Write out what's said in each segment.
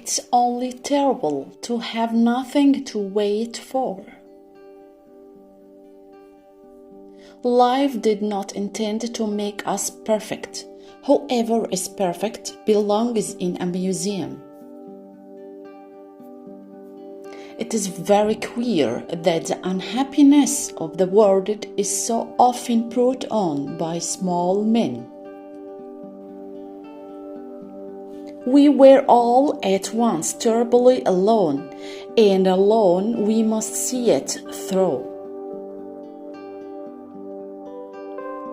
It's only terrible to have nothing to wait for. Life did not intend to make us perfect. Whoever is perfect belongs in a museum. It is very queer that the unhappiness of the world is so often brought on by small men. We were all at once terribly alone, and alone we must see it through.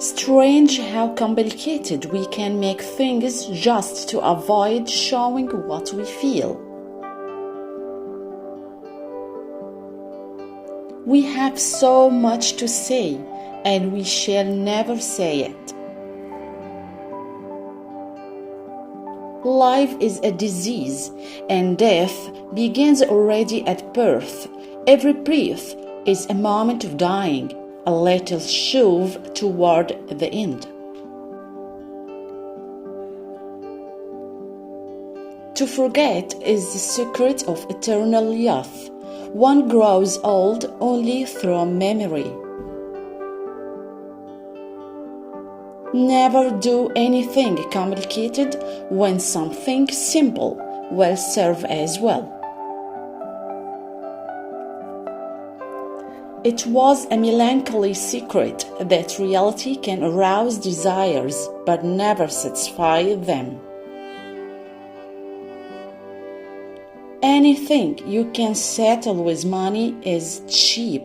Strange how complicated we can make things just to avoid showing what we feel. We have so much to say, and we shall never say it. Life is a disease, and death begins already at birth. Every breath is a moment of dying, a little shove toward the end. To forget is the secret of eternal youth. One grows old only through memory. Never do anything complicated when something simple will serve as well. It was a melancholy secret that reality can arouse desires but never satisfy them. Anything you can settle with money is cheap.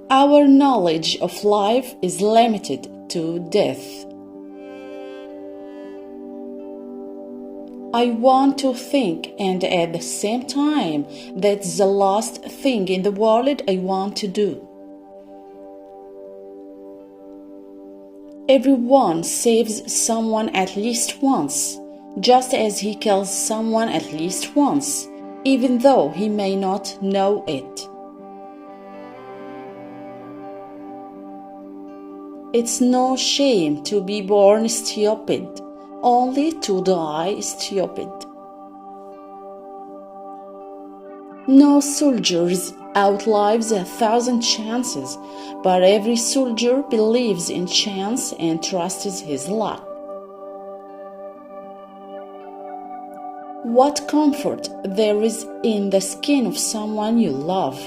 Our knowledge of life is limited to death. I want to think, and at the same time, that's the last thing in the world I want to do. Everyone saves someone at least once, just as he kills someone at least once, even though he may not know it. It's no shame to be born stupid, only to die stupid. No soldiers outlives 1,000 chances, but every soldier believes in chance and trusts his luck. What comfort there is in the skin of someone you love.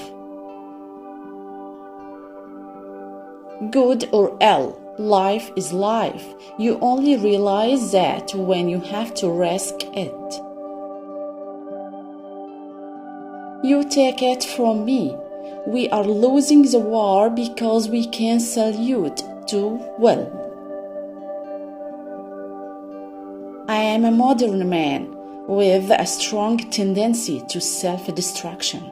Good or ill, life is life. You only realize that when you have to risk it. You take it from me. We are losing the war because we can salute too well. I am a modern man with a strong tendency to self-destruction.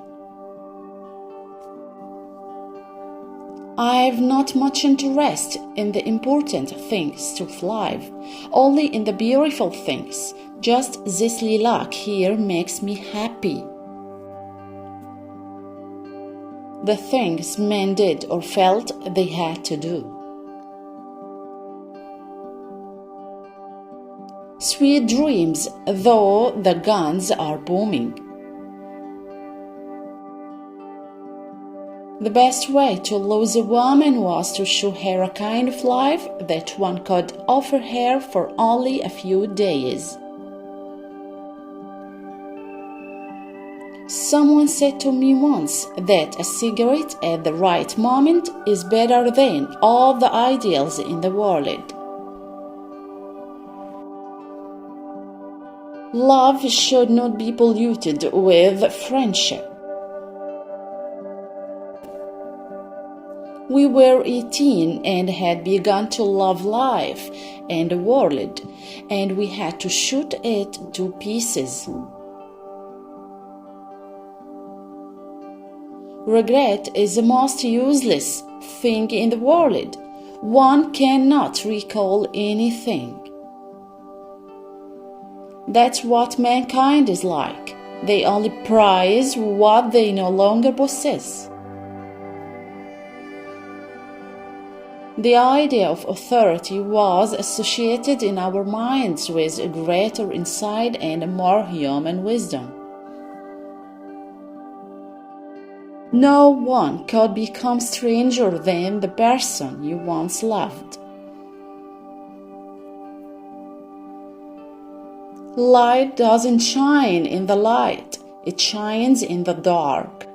I have not much interest in the important things of life, only in the beautiful things. Just this lilac here makes me happy. The things men did or felt they had to do. Sweet dreams, though the guns are booming. The best way to lose a woman was to show her a kind of life that one could offer her for only a few days. Someone said to me once that a cigarette at the right moment is better than all the ideals in the world. Love should not be polluted with friendship. We were 18 and had begun to love life and the world, and we had to shoot it to pieces. Regret is the most useless thing in the world. One cannot recall anything. That's what mankind is like. They only prize what they no longer possess. The idea of authority was associated in our minds with a greater insight and a more human wisdom. No one could become stranger than the person you once loved. Light doesn't shine in the light, it shines in the dark.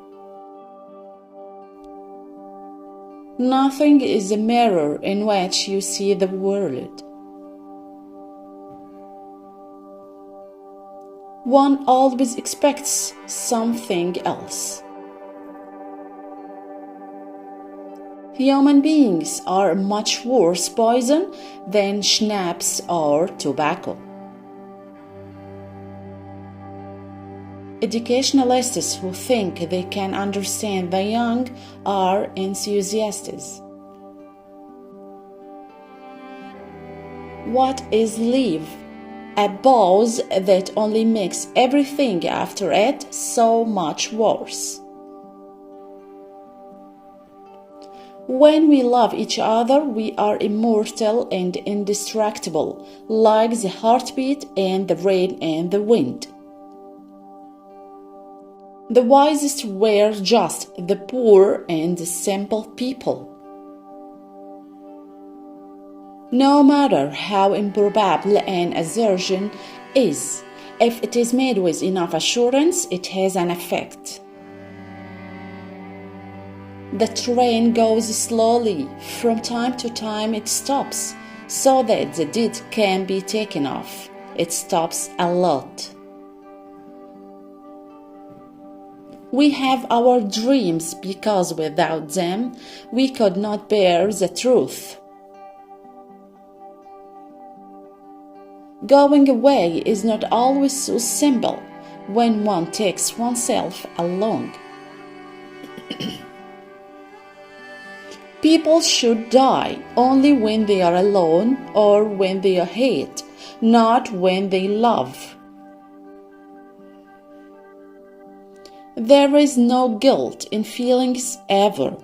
Nothing is a mirror in which you see the world. One always expects something else. Human beings are a much worse poison than schnapps or tobacco. Educationalists who think they can understand the young are enthusiasts. What is leave? A pause that only makes everything after it so much worse. When we love each other, we are immortal and indestructible, like the heartbeat and the rain and the wind. The wisest were just the poor and the simple people. No matter how improbable an assertion is, if it is made with enough assurance, it has an effect. The train goes slowly. From time to time it stops, so that the deed can be taken off. It stops a lot. We have our dreams because without them we could not bear the truth. Going away is not always so simple when one takes oneself along. People should die only when they are alone or when they hate, not when they love. There is no guilt in feelings ever.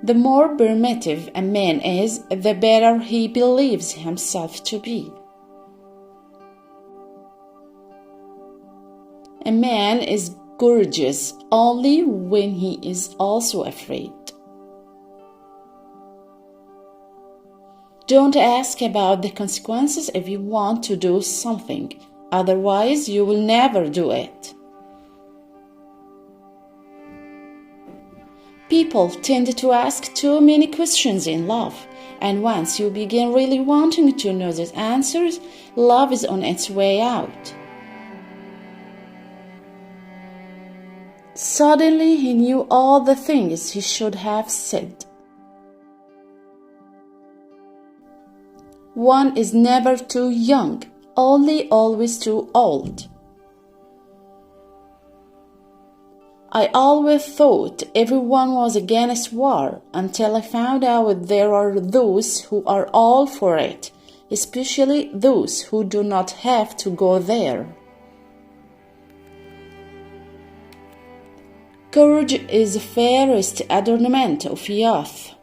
The more primitive a man is, the better he believes himself to be. A man is courageous only when he is also afraid. Don't ask about the consequences if you want to do something. Otherwise, you will never do it. People tend to ask too many questions in love, and once you begin really wanting to know the answers, love is on its way out. Suddenly, he knew all the things he should have said. One is never too young, only always too old. I always thought everyone was against war until I found out there are those who are all for it, especially those who do not have to go there. Courage is the fairest adornment of youth.